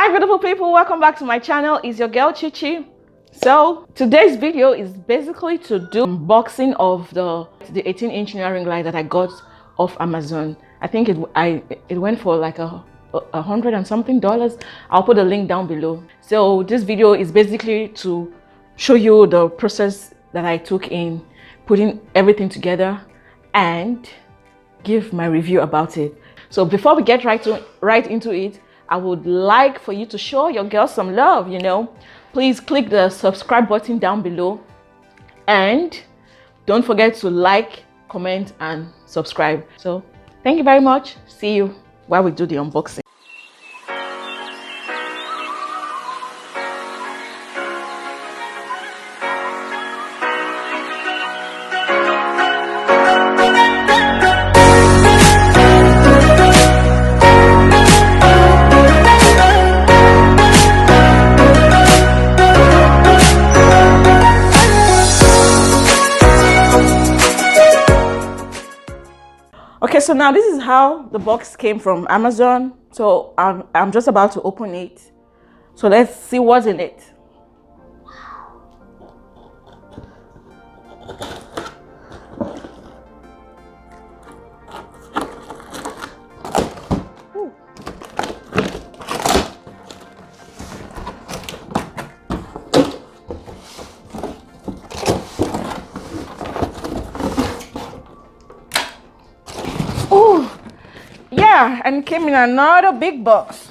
Hi beautiful people, welcome back to my channel. It's your girl Chichi. So today's video is basically to do unboxing of the 18-inch ring light that I got off Amazon. I think it went for like $100 and something. I'll put a link down below. So this video is basically to show you the process that I took in putting everything together and give my review about it. So before we get right into it, I would like for you to show your girl some love, Please click the subscribe button down below and don't forget to like, comment and subscribe. So thank you very much. See you while we do the unboxing. Okay, so now this is how the box came from Amazon. So I'm just about to open it. So let's see what's in it. Oh, yeah, and it came in another big box.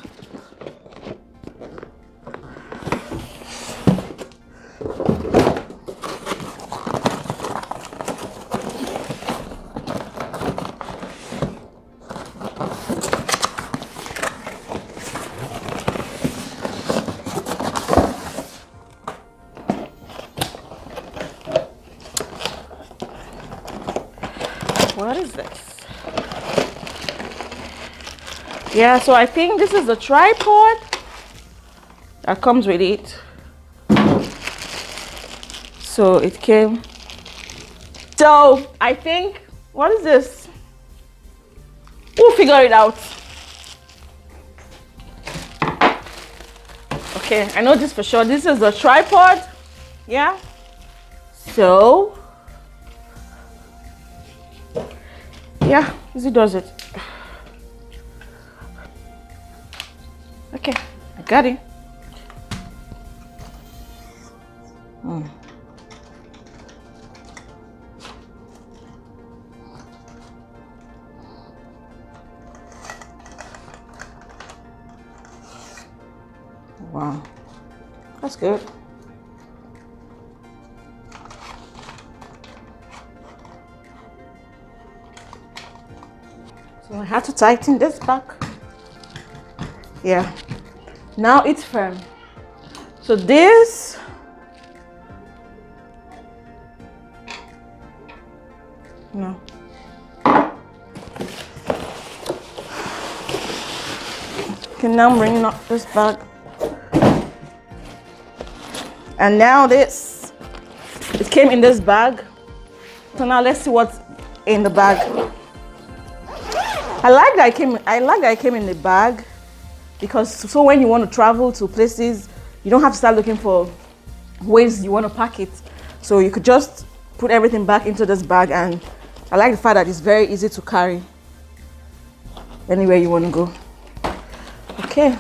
What is this? Yeah, so I think this is the tripod that comes with it. So it came. So I think, what is this? We'll figure it out. Okay, I know this for sure. This is the tripod. Yeah. So yeah, easy does it. Okay, I got it. Wow, that's good. So I have to tighten this back. Yeah, now it's firm. So this no. Okay, now I'm bringing up this bag. And now this, it came in this bag. So now let's see what's in the bag. I like that it came in the bag, because so when you want to travel to places, you don't have to start looking for ways you want to pack it. So you could just put everything back into this bag, and I like the fact that it's very easy to carry anywhere you want to go. Okay,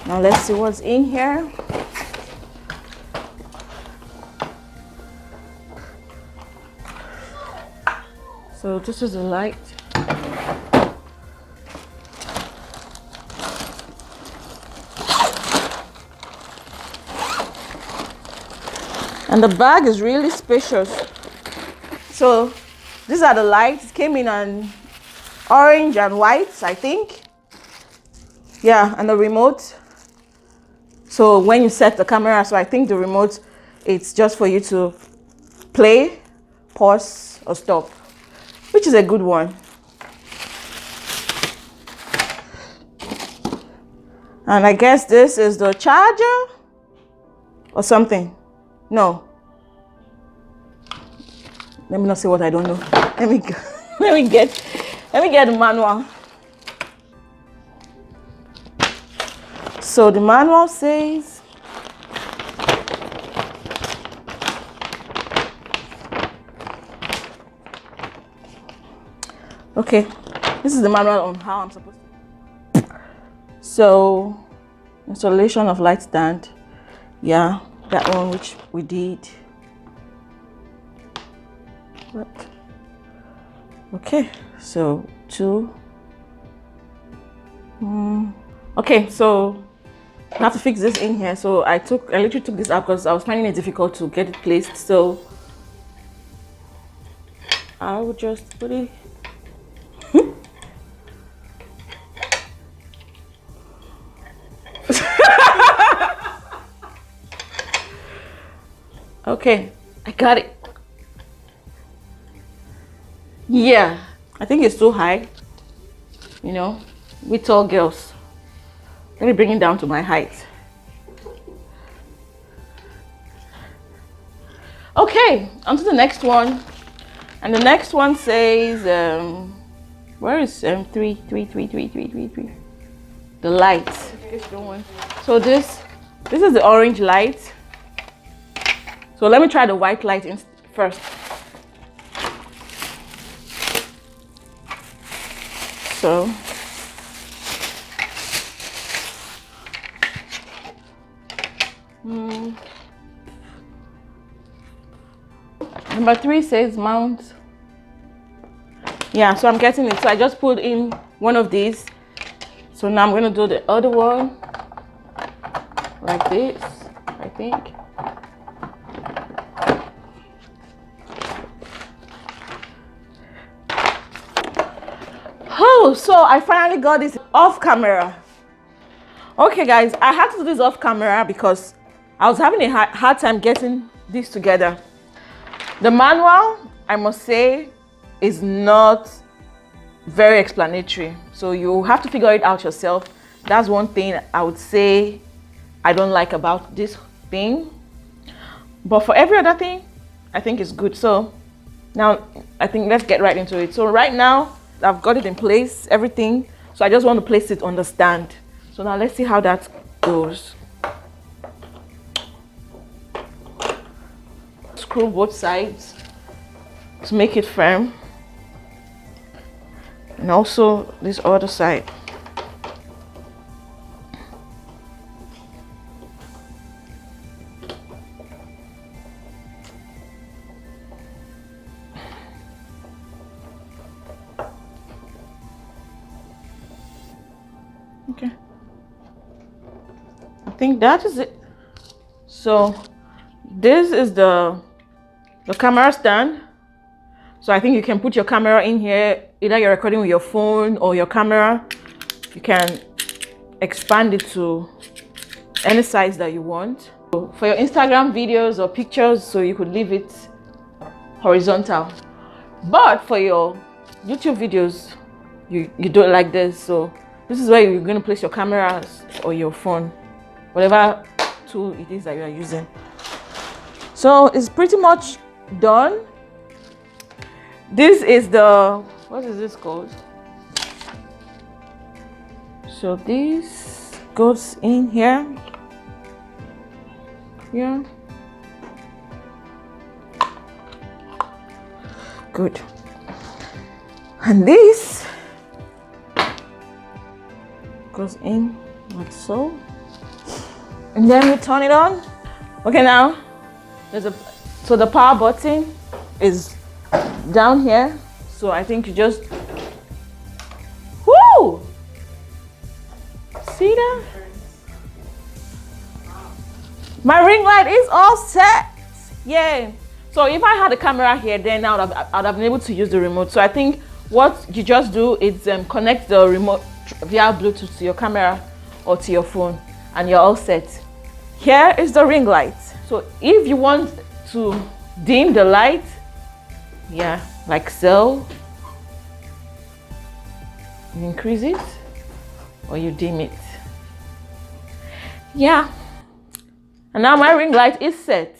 now let's see what's in here. So this is the light. And the bag is really spacious. So these are the lights. It came in an orange and white, I think. Yeah, and the remote. So when you set the camera, so I think the remote, it's just for you to play, pause, or stop, which is a good one. And I guess this is the charger or something. No. Let me not say what I don't know. Let me get the manual. So the manual says okay, this is the manual on how I'm supposed to. So installation of light stand, yeah, that one which we did. What? Okay, so 2. Okay, so I have to fix this in here. So I literally took this out because I was finding it difficult to get it placed. So I will just put it. Okay, I got it. Yeah, I think it's too high. You know, we tall girls. Let me bring it down to my height. Okay, on to the next one. And the next one says, where is 3? The light. So this is the orange light. So let me try the white light first. So number 3 says mount. Yeah, so I'm getting it. So I just put in one of these. So now I'm going to do the other one like this, I think. Oh, so I finally got this off camera. Okay guys, I had to do this off camera because I was having a hard time getting this together. The manual, I must say, is not very explanatory, so you have to figure it out yourself. That's one thing I would say I don't like about this thing, but for every other thing I think it's good. So now I think let's get right into it. So right now I've got it in place, everything, so I just want to place it on the stand. So now let's see how that goes. Screw both sides to make it firm, and also this other side. Okay, I think that is it. So this is the camera stand. So I think you can put your camera in here. Either you're recording with your phone or your camera. You can expand it to any size that you want. So for your Instagram videos or pictures, so you could leave it horizontal. But for your YouTube videos, you do it like this. So this is where you're going to place your cameras or your phone, whatever tool it is that you are using. So it's pretty much done. This is what is this called? So this goes in here. Yeah. Good. And this goes in like so. And then we turn it on. Okay, now so the power button is down here. So I think you just see that? My ring light is all set. Yeah. So if I had a camera here, then I would have been able to use the remote. So I think what you just do is connect the remote via Bluetooth to your camera or to your phone, and you're all set. Here is the ring light. So if you want to dim the light, yeah, like so, you increase it or you dim it. Yeah. And now my ring light is set.